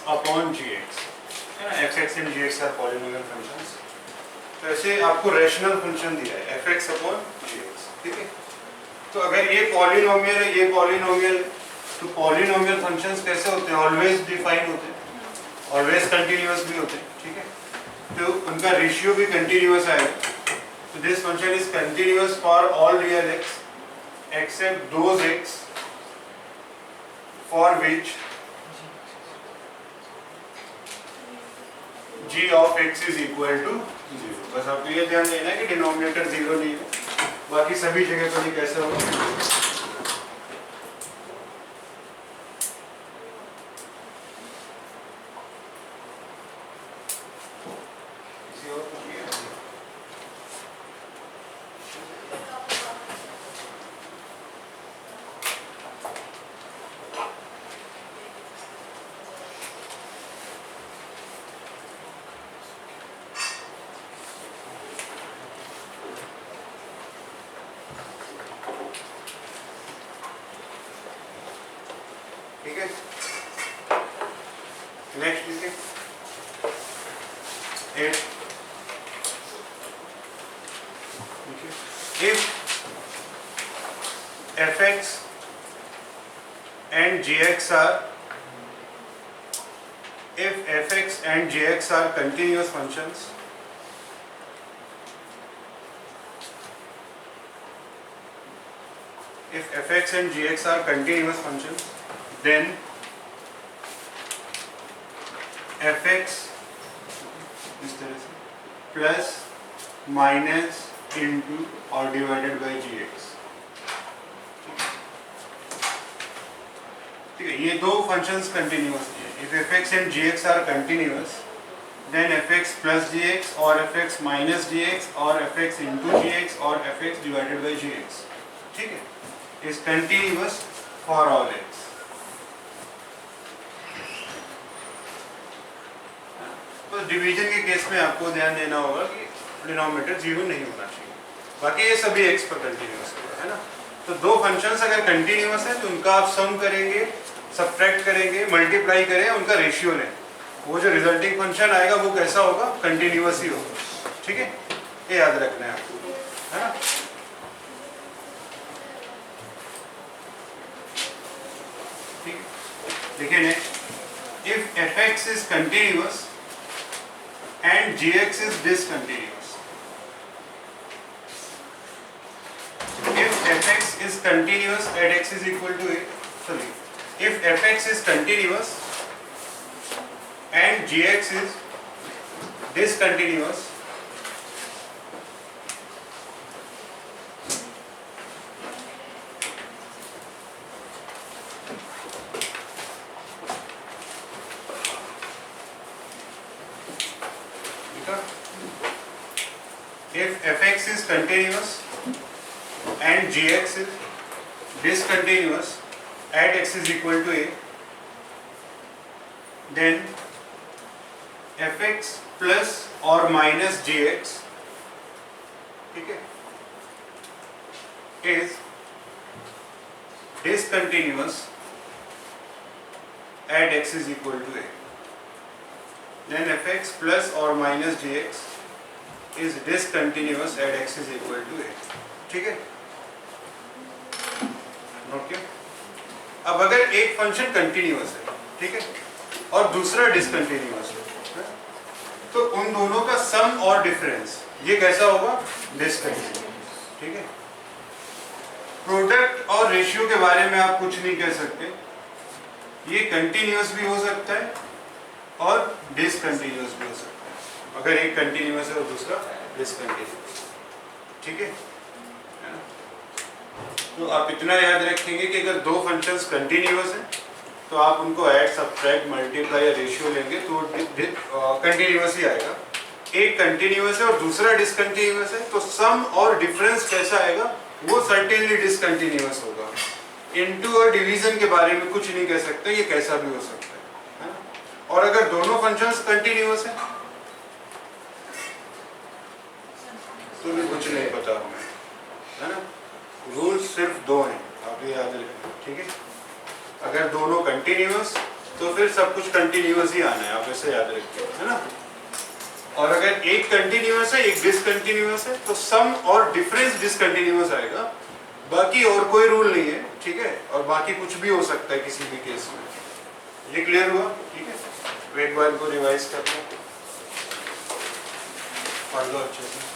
Upon g x है ना, f x and g x are polynomial functions. तो ऐसे आपको रैशनल फंक्शन दिया है f x upon g x, ठीक है। तो अगर ये पॉलिनोमियल है, ये पॉलिनोमियल है, तो पॉलिनोमियल फंक्शंस कैसे होते हैं? ऑलवेज डिफाइन होते हैं, ऑलवेज कंटिन्यूअस भी होते हैं, ठीक है। तो उनका रेशियो भी कंटिन्यूअस आएगा। तो this function is continuous for all real x except those x for which g of x is equal to 0। बस आपको ये ध्यान देना है कि डिनोमिनेटर 0 नहीं है, बाकी सभी जगह पर ये कैसे होगा? ठीक है, नेक्स्ट लिखिए 8। If f x and g x are continuous functions, if fx and gx are continuous functions, then fx इस तरह से प्लस माइनस इंटू और डिवाइडेड बाई gx, ठीक है। ये दो फंक्शंस कंटिन्यूअस हैं। if fx and gx are continuous, then fx plus gx और fx minus gx और fx into gx और fx divided by gx, ठीक है, is continuous for all x। तो डिवीजन के केस में आपको ध्यान देना होगा कि डिनोमिनेटर 0 नहीं होना चाहिए, बाकी ये सभी x पर कंटिन्यूअस है ना। तो दो फंक्शंस अगर कंटिन्यूअस है तो उनका आप सम करेंगे, सब्ट्रैक्ट करेंगे, मल्टीप्लाई करें, उनका रेशियो लें, वो जो रिजल्टिंग फंक्शन आएगा वो कैसा होगा? कंटिन्यूअस ही होगा, ठीक है। ये याद रखना है आपको, है ना। देखिए next, if fx is continuous and gx is discontinuous, if fx is continuous at x is equal to a, sorry, if fx is continuous and gx is discontinuous, if fx is continuous and gx is discontinuous at x is equal to a, then fx plus or minus gx, ठीक है, is discontinuous at x is equal to a, then fx plus or minus gx is discontinuous at x is equal to a, ठीक है। Okay, अब अगर एक function continuous है, ठीक है, और दूसरा डिसकंटिन्यूअस है, तो उन दोनों का सम और डिफरेंस ये कैसा होगा? डिसकंटिन्यूअस, ठीक है। प्रोडक्ट और रेशियो के बारे में आप कुछ नहीं कह सकते, ये कंटिन्यूअस भी हो सकता है और डिसकंटिन्यूअस भी हो सकता है, अगर एक कंटिन्यूअस है और दूसरा डिसकंटिन्यूअस, ठीक है। तो आप इतना याद रखेंगे कि अगर दो फंक्शंस कंटिन्यूअस हैं तो आप उनको ऐड, सब्ट्रैक्ट, मल्टीप्लाई या रेशियो लेंगे तो कंटिन्यूअस ही आएगा। एक कंटिन्यूअस है और दूसरा डिसकंटिन्यूअस है तो सम और डिफरेंस कैसा आएगा? वो सर्टेनली डिसकंटिन्यूअस होगा। इनटू और डिवीजन के बारे में कुछ नहीं कह सकते, ये कैसा भी हो सकता है। और अगर दोनों फंक्शंस कंटिन्यूअस हैं तो भी कुछ नहीं पता हमें, है ना। रूल्स सिर्फ दो हैं, आप ये याद रखें, ठीक है। अगर दोनों कंटिन्यूअस तो फिर सब कुछ कंटिन्यूअस ही आना है, आप ऐसे याद रखिए, है ना। और अगर एक कंटिन्यूअस है एक डिसकंटिन्यूअस है तो सम और डिफरेंस डिसकंटिन्यूअस आएगा, बाकी और कोई रूल नहीं है, ठीक है। और बाकी कुछ भी हो सकता है किसी भी केस में। ये क्लियर हुआ, ठीक है। तो एक बार को रिवाइज कर लो, पढ़ लो अच्छे से।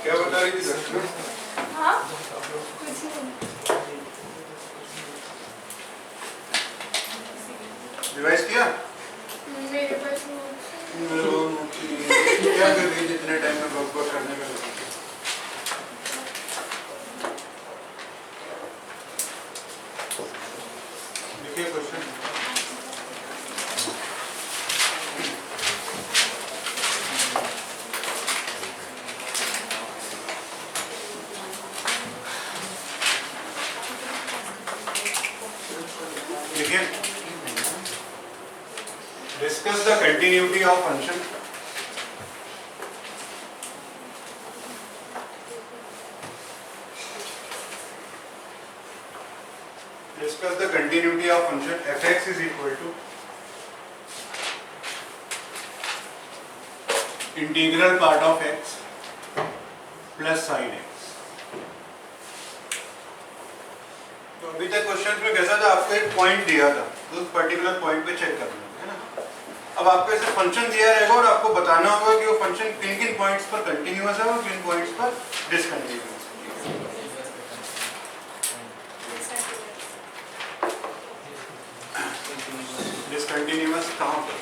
क्या बता रही थी दर्शना? हाँ? रिवाइज किया? मेरे पास क्या कर रही थी इतने टाइम में बकबक करने में? लिखिए क्वेश्चन। लिखिए। Discuss the continuity of function. Discuss the continuity of function f(x) is equal to integral part of x plus sin x. तो अभी तक क्वेश्चन में कैसा था, आपको एक पॉइंट दिया था, तो उस पर्टिकुलर पॉइंट पे चेक करना है ना. अब आपको ऐसे फंक्शन दिया रहेगा और आपको बताना होगा कि वो फंक्शन किन किन पॉइंट्स पर कंटिन्यूअस है और किन पॉइंट्स पर डिसकंटिन्यूअस है. डिसकंटिन्यूअस कहाँ पर?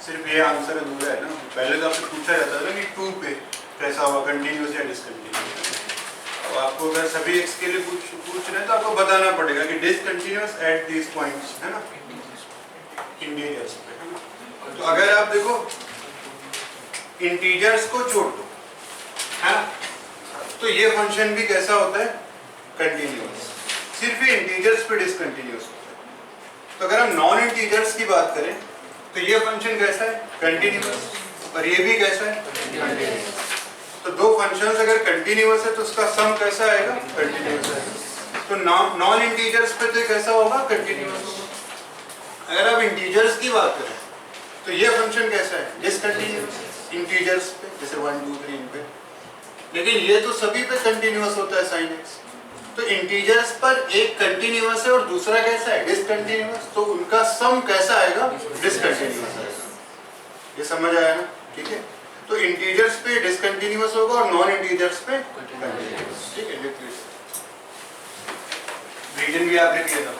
सिर्फ ये आंसर अधूरा है ना. पहले तो आपसे पूछा जाता था कि 2 पे कैसा होगा, कंटिन्यूअस या डिसकंटिन्यूअस. अब आपको अगर सभी x के लिए पूछ रहे हैं तो आपको बताना पड़ेगा कि डिसकंटिन्यूअस एट दीस पॉइंट्स, है ना, इंटीजर्स पे, है ना. तो अगर आप देखो इंटीजर्स को जोड़ दो, है ना, तो ये फंक्शन भी कैसा होता है, कंटिन्यूअस. सिर्फ ये इंटीजर्स पे डिसकंटिन्यूअस होता है. तो अगर हम नॉन इंटीजर्स की बात करें तो ये फंक्शन कैसा है, कंटिन्यूअस, और ये भी कैसा है, कंटिन्यूअस. तो दो फंक्शंस अगर कंटिन्यूअस है तो उसका सम कैसा आएगा, कंटिन्यूअस आएगा. तो नॉन इंटीजर्स पे तो कैसा होगा, कंटिन्यूअस होगा. अगर आप इंटीजर्स की बात करें तो ये फंक्शन कैसा है, डिसकंटिन्यूअस. इंटीजर्स पे जैसे 1 2 3 पे, लेकिन ये तो सभी पे कंटिन्यूअस होता है sin x. तो इंटीजर्स पर एक कंटिन्यूअस है और दूसरा कैसा है, डिसकंटिन्यूअस. तो उनका सम कैसा आएगा, डिसकंटिन्यूअस आएगा. ये समझ आया ना, ठीक है. तो इंटीजर्स पे डिसकंटिन्यूअस होगा और नॉन इंटीजर्स पे कंटिन्यूअस. ठीक है, रीजन भी आपने किया था.